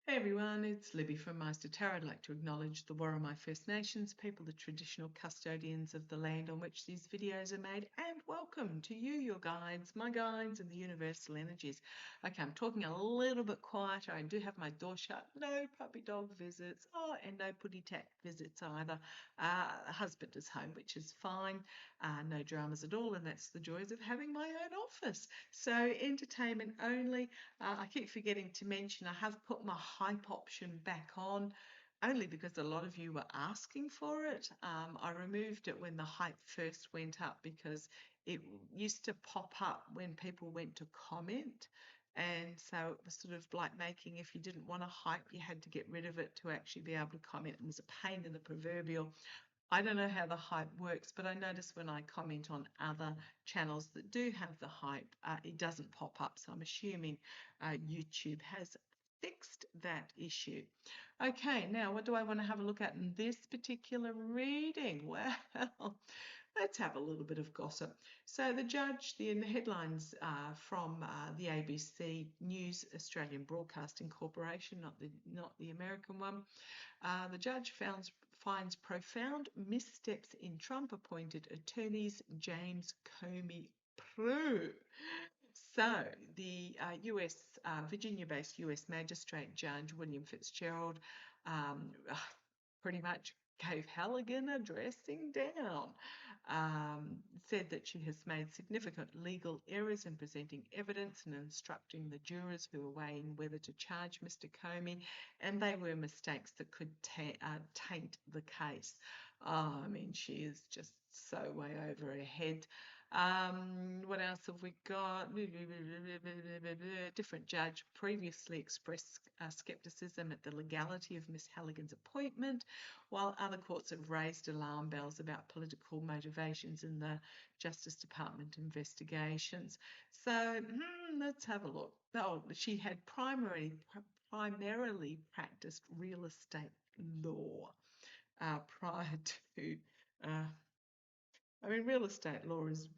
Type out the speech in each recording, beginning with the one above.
Hey everyone, it's Libby from Maighstirtarot. I'd like to acknowledge the Worimi First Nations people, the traditional custodians of the land on which these videos are made, and welcome to you, your guides, my guides, and the universal energies. Okay, I'm talking a little bit quieter. I do have my door shut. No puppy dog visits. Oh, and no putty tat visits either. The husband is home, which is fine. No dramas at all, and that's the joys of having my own office. So entertainment only. I keep forgetting to mention I have put my hype option back on only because a lot of you were asking for it. I removed it when the hype first went up because it used to pop up when people went to comment. And so it was sort of like making, if you didn't want a hype, you had to get rid of it to actually be able to comment. It was a pain in the proverbial. I don't know how the hype works, but I notice when I comment on other channels that do have the hype, it doesn't pop up. So I'm assuming YouTube has fixed that issue. Okay, now what do I want to have a look at in this particular reading? Well, let's have a little bit of gossip. So the judge, in the headlines from the ABC News Australian Broadcasting Corporation, not the American one, the judge finds profound missteps in Trump-appointed attorneys James Comey Prue. So the Virginia-based US magistrate judge William Fitzgerald pretty much gave Halligan a dressing down. Said that she has made significant legal errors in presenting evidence and instructing the jurors who were weighing whether to charge Mr. Comey, and they were mistakes that could taint the case. Oh, I mean, she is just so way over her head. What else have we got? Different judge previously expressed skepticism at the legality of Miss Halligan's appointment, while other courts have raised alarm bells about political motivations in the Justice Department investigations. So let's have a look. Oh, she had primarily practiced real estate law prior to. I mean, real estate law is.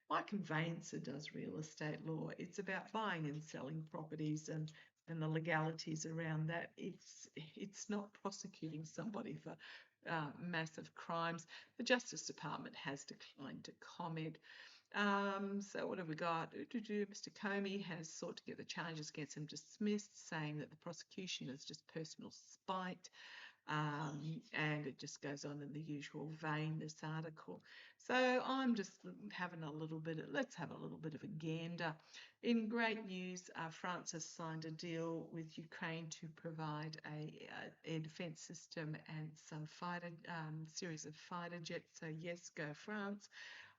My conveyancer does real estate law. It's about buying and selling properties and the legalities around that. It's not prosecuting somebody for massive crimes. The Justice Department has declined to comment. So what have we got? Mr. Comey has sought to get the charges against him dismissed, saying that the prosecution is just personal spite. And it just goes on in the usual vein, this article. So I'm just having a little bit let's have a little bit of a gander. In great news, France has signed a deal with Ukraine to provide a air defence system and some series of fighter jets. So yes, go France.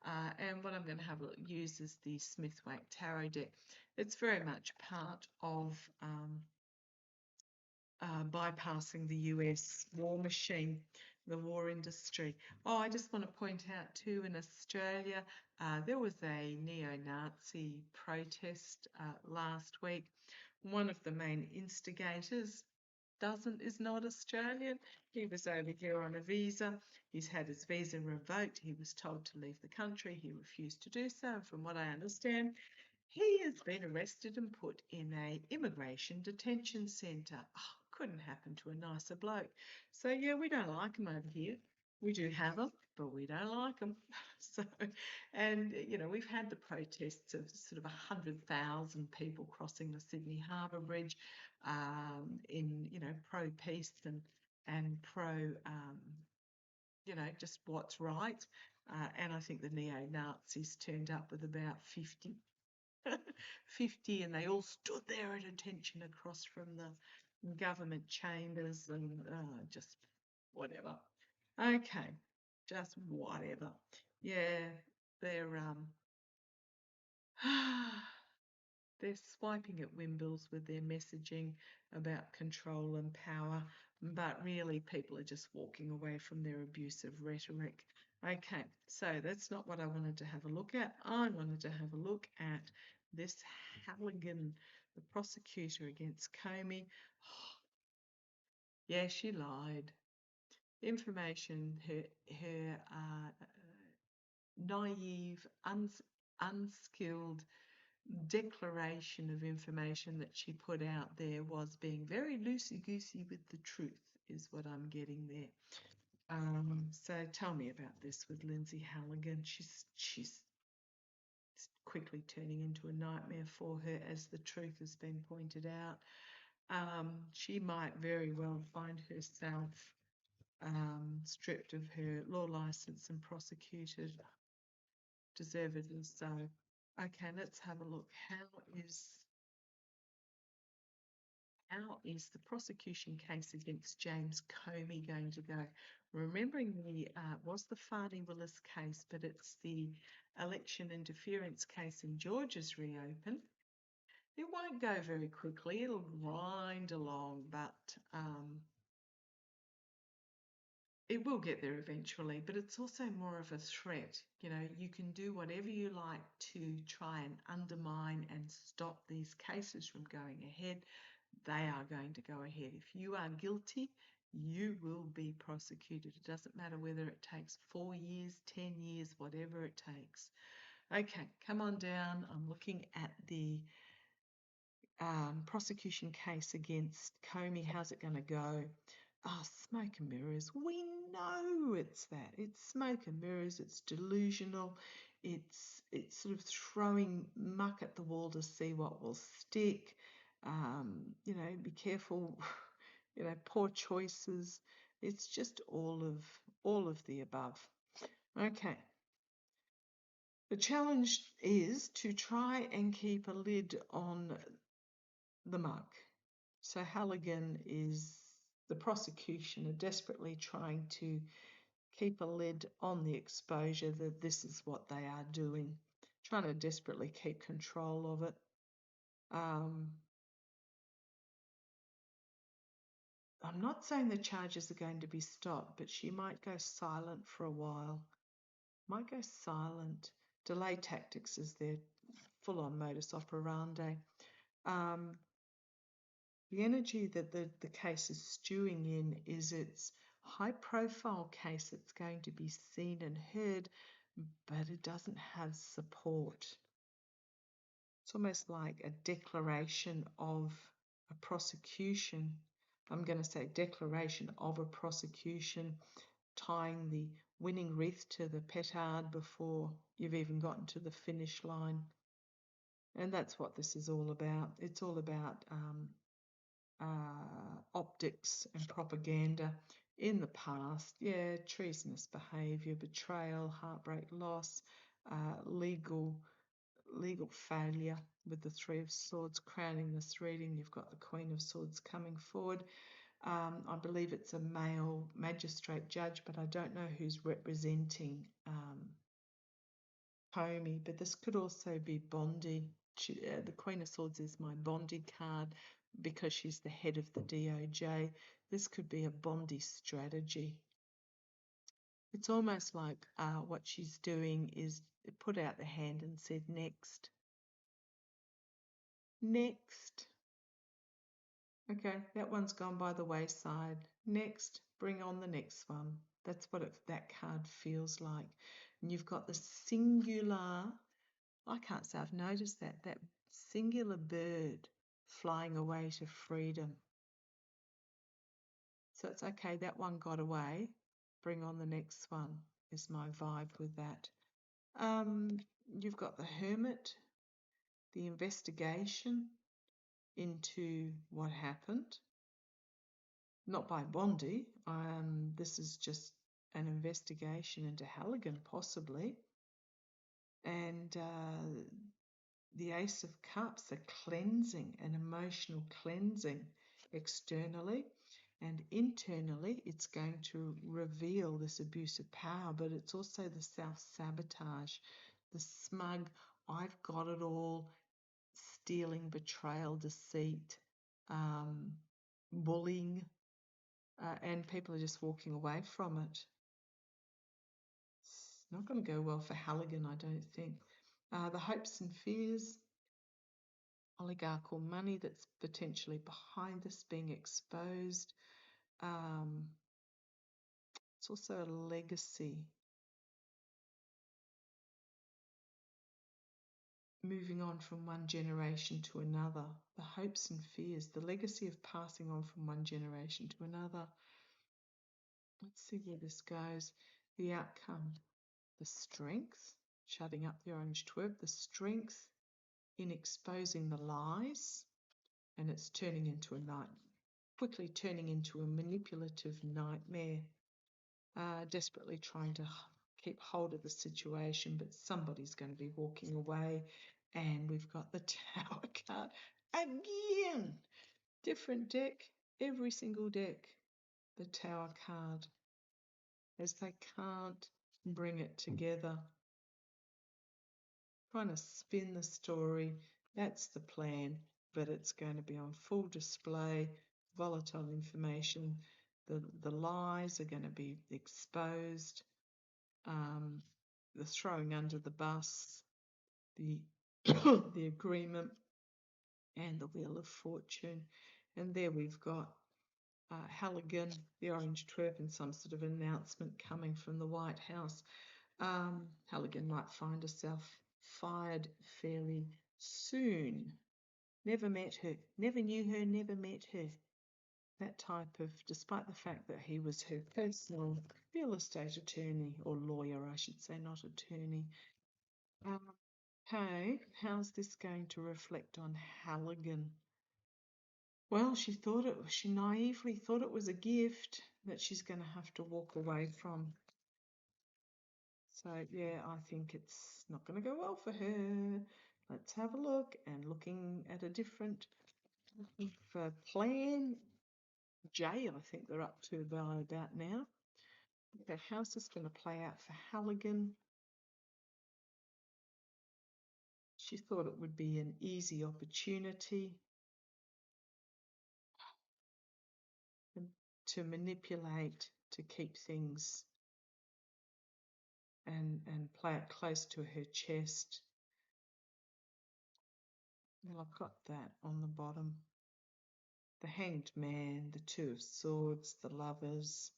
And what I'm going to use is the Smith-Waite Tarot deck. It's very much part of bypassing the US war machine, the war industry. Oh, I just want to point out too, in Australia, there was a neo-Nazi protest last week. One of the main instigators is not Australian. He was over here on a visa. He's had his visa revoked. He was told to leave the country. He refused to do so. And from what I understand, he has been arrested and put in a immigration detention centre. Oh, couldn't happen to a nicer bloke. So yeah, we don't like him over here. We do have them, but we don't like them. So, and you know, we've had the protests of sort of 100,000 people crossing the Sydney Harbour Bridge, in pro peace and pro just what's right. And I think the neo-Nazis turned up with about 50 50, and they all stood there at attention across from the government chambers and just whatever. Okay, just whatever. Yeah, they're they're swiping at Wimbles with their messaging about control and power, but really people are just walking away from their abusive rhetoric. Okay, so that's not what I wanted to have a look at. I wanted to have a look at this Halligan, the prosecutor against Comey. Yeah, she lied. Information, her naive, unskilled declaration of information that she put out there was being very loosey-goosey with the truth, is what I'm getting there. So tell me about this with Lindsay Halligan. She's quickly turning into a nightmare for her, as the truth has been pointed out. She might very well find herself stripped of her law license and prosecuted, deservedly so. Okay, let's have a look. How is the prosecution case against James Comey going to go? Remembering was the Fardy Willis case, but it's the election interference case in Georgia's reopened. It won't go very quickly. It'll grind along, but it will get there eventually. But it's also more of a threat. You know, you can do whatever you like to try and undermine and stop these cases from going ahead. They are going to go ahead. If you are guilty, you will be prosecuted. It doesn't matter whether it takes 4 years, 10 years, whatever it takes. Okay, come on down. I'm looking at the prosecution case against Comey. How's it going to go? Oh, smoke and mirrors. We know it's that. It's smoke and mirrors. It's delusional. It's sort of throwing muck at the wall to see what will stick. You know, be careful. You know, poor choices. It's just all of the above. Okay. The challenge is to try and keep a lid on the muck. So Halligan the prosecution are desperately trying to keep a lid on the exposure that this is what they are doing, trying to desperately keep control of it. I'm not saying the charges are going to be stopped, but she might go silent for a while. Might go silent. Delay tactics is their full-on modus operandi. The energy that the case is stewing in is its high-profile case that's going to be seen and heard, but it doesn't have support. It's almost like a declaration of a prosecution. I'm going to say declaration of a prosecution, tying the winning wreath to the petard before you've even gotten to the finish line. And that's what this is all about. It's all about optics and propaganda in the past. Yeah, treasonous behaviour, betrayal, heartbreak, loss, legal failure with the Three of Swords crowning this reading. You've got the Queen of Swords coming forward. I believe it's a male magistrate judge, but I don't know who's representing Comey, but this could also be Bondi. The Queen of Swords is my Bondi card because she's the head of the DOJ. This could be a Bondi strategy. It's almost like what she's doing is put out the hand and said, next. Next. Okay, that one's gone by the wayside. Next, bring on the next one. That's what that card feels like. And you've got the singular, I can't say I've noticed that singular bird flying away to freedom. So it's okay, that one got away. Bring on the next one is my vibe with that. You've got the Hermit, the investigation into what happened. Not by Bondi. This is just an investigation into Halligan, possibly. And the Ace of Cups, a cleansing, an emotional cleansing externally. And internally, it's going to reveal this abuse of power, but it's also the self-sabotage, the smug, I've got it all, stealing, betrayal, deceit, bullying, and people are just walking away from it. It's not going to go well for Halligan, I don't think. The hopes and fears, oligarchical money that's potentially behind this being exposed. It's also a legacy. moving on from one generation to another, the hopes and fears, the legacy of passing on from one generation to another. Let's see where this goes. The outcome, the strength, shutting up the orange twerp, the strength in exposing the lies, and it's turning into quickly turning into a manipulative nightmare, desperately trying to keep hold of the situation, but somebody's going to be walking away. And we've got the Tower card again. Different deck, every single deck, the Tower card, as they can't bring it together. Trying to spin the story, that's the plan, but it's going to be on full display. Volatile information, the lies are going to be exposed, the throwing under the bus, the the agreement, and the Wheel of Fortune. And there we've got Halligan, the orange twerp, and some sort of announcement coming from the White House. Halligan might find herself fired fairly soon. Never met her, never knew her, never met her. That type of, despite the fact that he was her personal real estate attorney, or lawyer, I should say, not attorney. Okay, how's this going to reflect on Halligan? Well, she naively thought it was a gift that she's going to have to walk away from. So, yeah, I think it's not going to go well for her. Let's have a look, and looking at a different plan. J, I think they're up to by about now. Okay, how's this going to play out for Halligan? She thought it would be an easy opportunity to manipulate, to keep things and play it close to her chest. Well, I've got that on the bottom. The Hanged Man, the Two of Swords, the Lovers,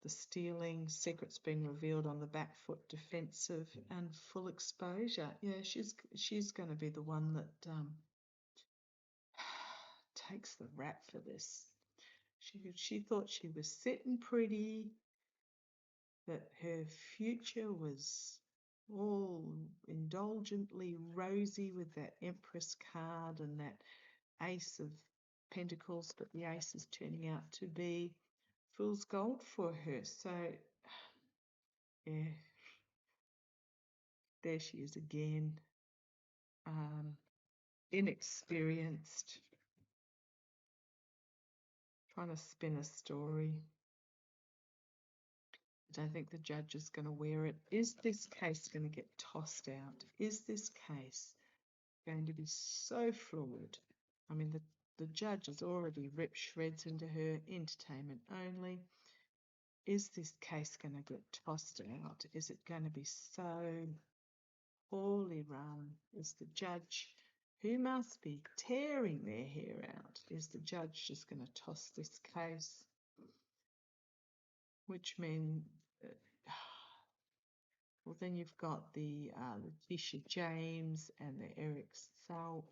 the Stealing, secrets being revealed on the back foot, defensive, and full exposure. Yeah, she's going to be the one that takes the rap for this. She thought she was sitting pretty, that her future was all indulgently rosy with that Empress card and that Ace of Pentacles, but the Ace is turning out to be fool's gold for her. So, yeah, there she is again, inexperienced, trying to spin a story. I don't think the judge is going to wear it. Is this case going to get tossed out? Is this case going to be so flawed? I mean, the judge has already ripped shreds into her, entertainment only. Is this case going to get tossed out? Is it going to be so poorly run? Is the judge, who must be tearing their hair out, is the judge just going to toss this case? Which means, well, then you've got the Letitia James and the Eric Swalwell.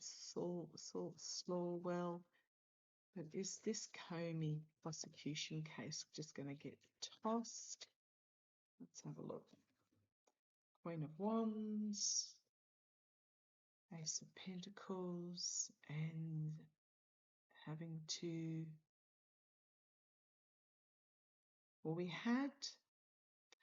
But is this Comey prosecution case just going to get tossed? Let's have a look. Queen of Wands, Ace of Pentacles, and having to... Well, we had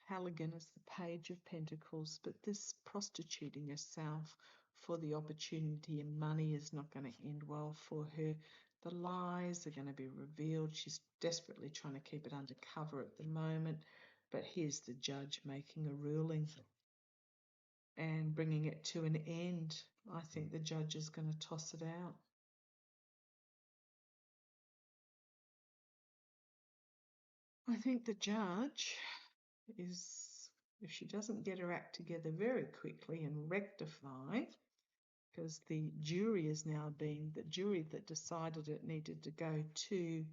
Halligan as the Page of Pentacles, but this prostituting herself for the opportunity and money is not going to end well for her. The lies are going to be revealed. She's desperately trying to keep it undercover at the moment, but here's the judge making a ruling and bringing it to an end. I think the judge is going to toss it out. I think the judge is, if she doesn't get her act together very quickly and rectify, because the jury is now being, the jury that decided it needed to go to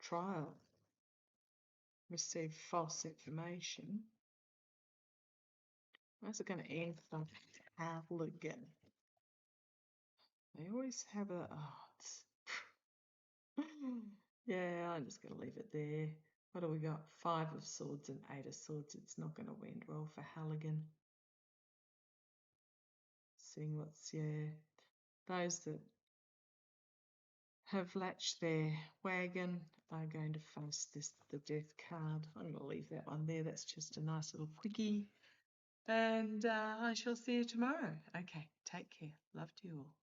trial, received false information. How's it going to end for Halligan. They always have a, yeah, I'm just going to leave it there. What do we got? 5 of Swords and 8 of Swords. It's not going to end well for Halligan. Seeing what's, those that have latched their wagon are going to face the death card. I'm going to leave that one there. That's just a nice little quickie. And I shall see you tomorrow. Okay, take care. Love to you all.